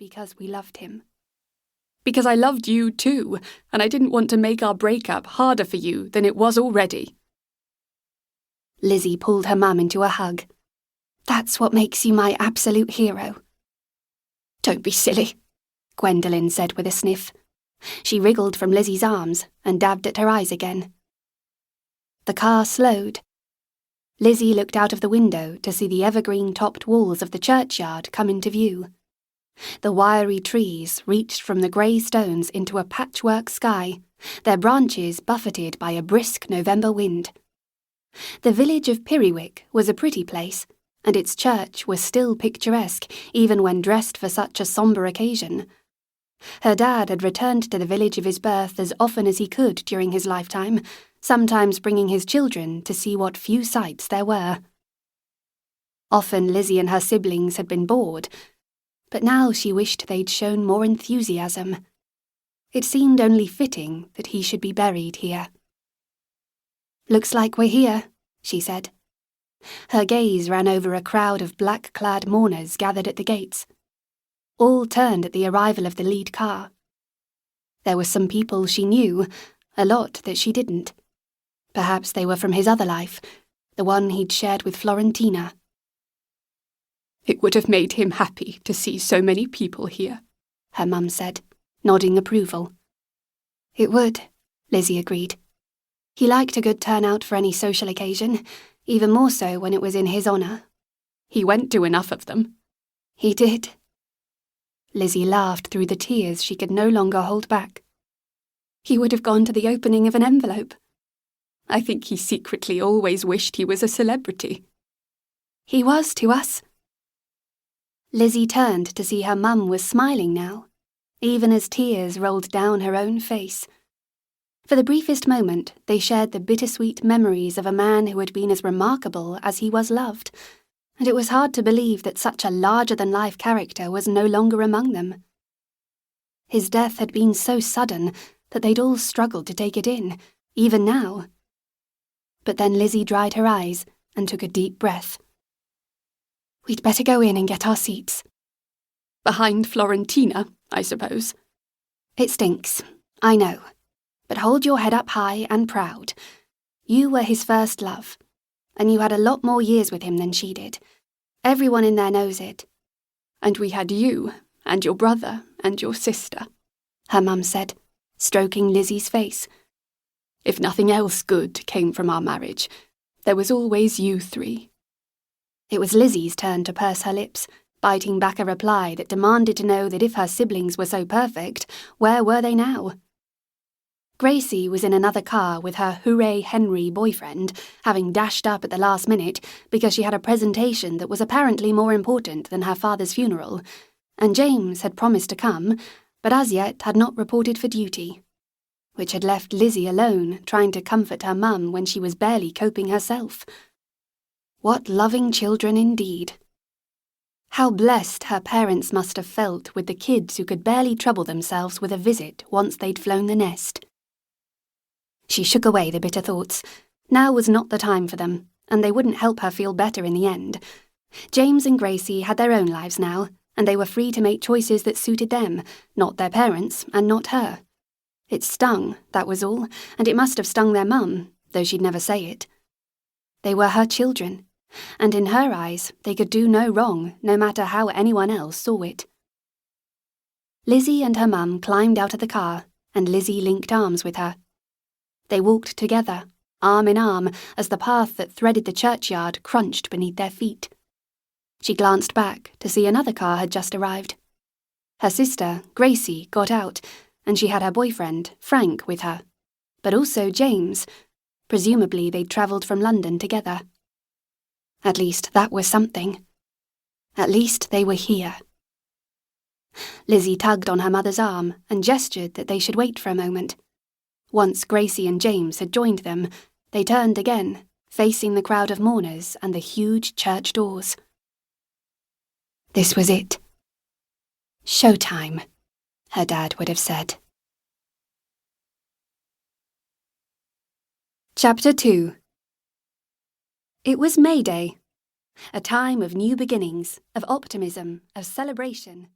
because we loved him. Because I loved you too, and I didn't want to make our breakup harder for you than it was already. Lizzie pulled her mum into a hug. That's what makes you my absolute hero. Don't be silly, Gwendolen said with a sniff. She wriggled from Lizzie's arms and dabbed at her eyes again. The car slowed. Lizzie looked out of the window to see the evergreen-topped walls of the churchyard come into view. The wiry trees reached from the grey stones into a patchwork sky, their branches buffeted by a brisk November wind. The village of Piriwick was a pretty place, and its church was still picturesque even when dressed for such a sombre occasion. Her dad had returned to the village of his birth as often as he could during his lifetime, sometimes bringing his children to see what few sights there were. Often Lizzie and her siblings had been bored, but now she wished they'd shown more enthusiasm. It seemed only fitting that he should be buried here. Looks like we're here, she said. Her gaze ran over a crowd of black-clad mourners gathered at the gates. All turned at the arrival of the lead car. There were some people she knew, a lot that she didn't. Perhaps they were from his other life, the one he'd shared with Florentina. It would have made him happy to see so many people here, her mum said, nodding approval. It would, Lizzie agreed. He liked a good turnout for any social occasion, even more so when it was in his honour. He went to enough of them. He did. Lizzie laughed through the tears she could no longer hold back. He would have gone to the opening of an envelope. I think he secretly always wished he was a celebrity. He was to us. Lizzie turned to see her mum was smiling now, even as tears rolled down her own face. For the briefest moment, they shared the bittersweet memories of a man who had been as remarkable as he was loved, and it was hard to believe that such a larger-than-life character was no longer among them. His death had been so sudden that they'd all struggled to take it in, even now. But then Lizzie dried her eyes and took a deep breath. We'd better go in and get our seats. Behind Florentina, I suppose. It stinks, I know. But hold your head up high and proud. You were his first love, and you had a lot more years with him than she did. Everyone in there knows it. And we had you, and your brother, and your sister, her mum said, stroking Lizzie's face. If nothing else good came from our marriage, there was always you three. It was Lizzie's turn to purse her lips, biting back a reply that demanded to know that if her siblings were so perfect, where were they now? Gracie was in another car with her Hooray Henry boyfriend, having dashed up at the last minute because she had a presentation that was apparently more important than her father's funeral, and James had promised to come, but as yet had not reported for duty, which had left Lizzie alone trying to comfort her mum when she was barely coping herself. What loving children indeed. How blessed her parents must have felt with the kids who could barely trouble themselves with a visit once they'd flown the nest. She shook away the bitter thoughts. Now was not the time for them, and they wouldn't help her feel better in the end. James and Gracie had their own lives now, and they were free to make choices that suited them, not their parents, and not her. It stung, that was all, and it must have stung their mum, though she'd never say it. They were her children, and in her eyes they could do no wrong, no matter how anyone else saw it. Lizzie and her mum climbed out of the car, and Lizzie linked arms with her. They walked together, arm in arm, as the path that threaded the churchyard crunched beneath their feet. She glanced back to see another car had just arrived. Her sister, Gracie, got out, and she had her boyfriend, Frank, with her, but also James. Presumably they'd travelled from London together. At least that was something. At least they were here. Lizzie tugged on her mother's arm and gestured that they should wait for a moment. Once Gracie and James had joined them, they turned again, facing the crowd of mourners and the huge church doors. This was it. Showtime, her dad would have said. Chapter 2. It was May Day, a time of new beginnings, of optimism, of celebration.